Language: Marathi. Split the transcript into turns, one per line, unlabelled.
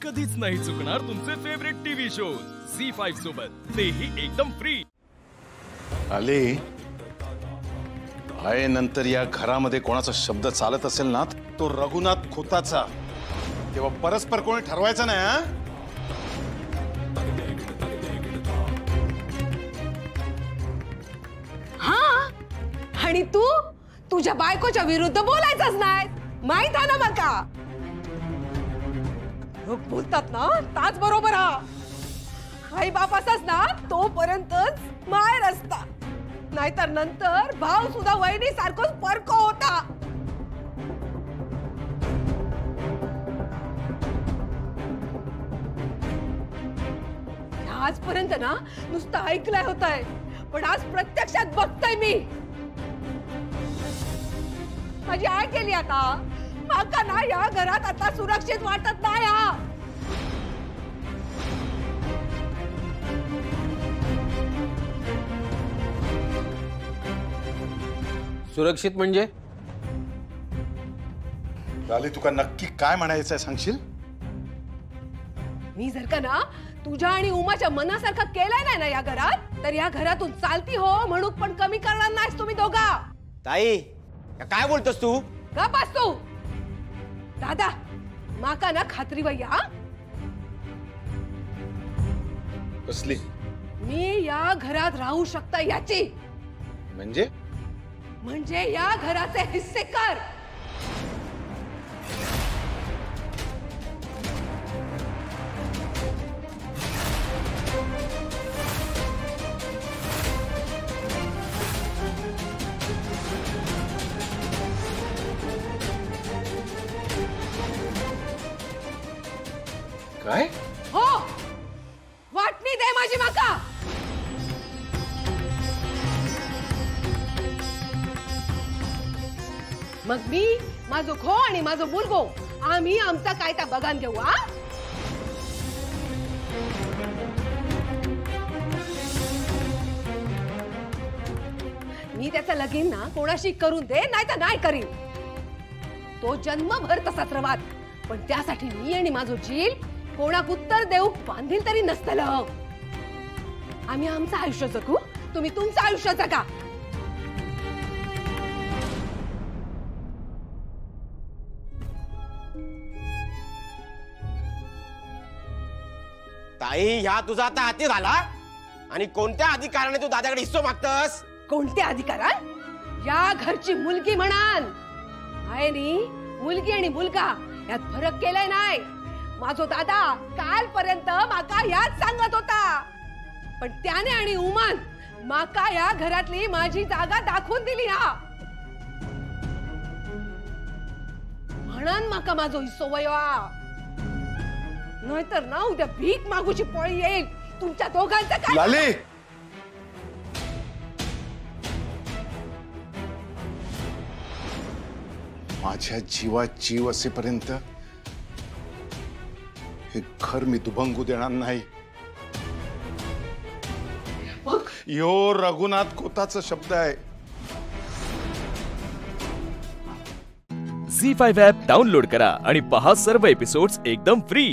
कधीच नाही चुकणार तुमचे फेवरेट टीव्ही शोज झी5 सोबत, तेही एकदम फ्री।
आले आहे नंतर या घरामध्ये कोणाचा शब्द चालत असेल ना तो रघुनाथ खोताचा, तेव्हा परस्पर कोणी ठरवायचं नाही।
हा आणि तू तुझ्या बायकोच्या विरुद्ध बोलायचंच नाही, माहित आहे ना मका? लोक बोलतात ना ताच बरोबर हा, आई बाप असाच ना तोपर्यंतच माय रस्ता, नाहीतर नंतर भाव सुद्धा वहिनी सारखंच परको होता। आजपर्यंत ना नुसतं ऐकलंय होतंय, पण आज प्रत्यक्षात बघतोय मी। माझी आई केली आता माका ना या घरात आता सुरक्षित वाटत नाही। हा
सुरक्षित म्हणजे
आले तुका नक्की काय म्हणायचंय सांगशील?
मी जर का ना तुझ्या आणि उमाच्या मनासारखं केलंय नाही ना या घरात, तर या घरातून चालती हो म्हणून पण कमी करणार नाहीस तुम्ही दोघा।
ताई काय बोलतोस तू?
का पास तू दादा माका ना खात्री वय्या
कसली?
मी या घरात राहू शकता याची, म्हणजे या घराचे हिस्से कर।
काय?
हो वाटणी दे माझी माका। मग मी माझो खो आणि माझो मुलगो आम्ही आमचा कायदा बघान घेऊ। हा मी त्याचा लगीन ना कोणाशी करून दे, नाही तर नाही करीन। तो जन्मभर तसाच रवात, पण त्यासाठी मी आणि माझो जील कोणाक उत्तर देऊ बांधील तरी नसतलं। आम्ही आमचं आयुष्य जगू, तुम्ही तुमचं आयुष्य जगा।
ताई ह्या तुझा आता हाती झाला, आणि कोणत्या अधिकाराने तू दादाकडे हिस्सा मागतस?
कोणत्या अधिकारात? या घरची मुलगी म्हणान आहे नी, मुलगी आणि मुलगा यात फरक केलाय नाही। माझो दादा कालपर्यंत माका याच सांगत होता, पण त्याने आणि उमान माका या घरातली माझी जागा दाखवून दिली। हा म्हणून माका माझो हिस्सो वया, नाहीतर ना उद्या भीक मागूची पळी येईल तुमच्या दोघांचं। काय
लाली माझ्या जीवात जीव असेपर्यंत हे घर मी दुभंगू देणार नाही। यो रघुनाथ खोताचा शब्द आहे।
झी5 ॲप डाउनलोड करा आणि पहा सर्व एपिसोड्स एकदम फ्री।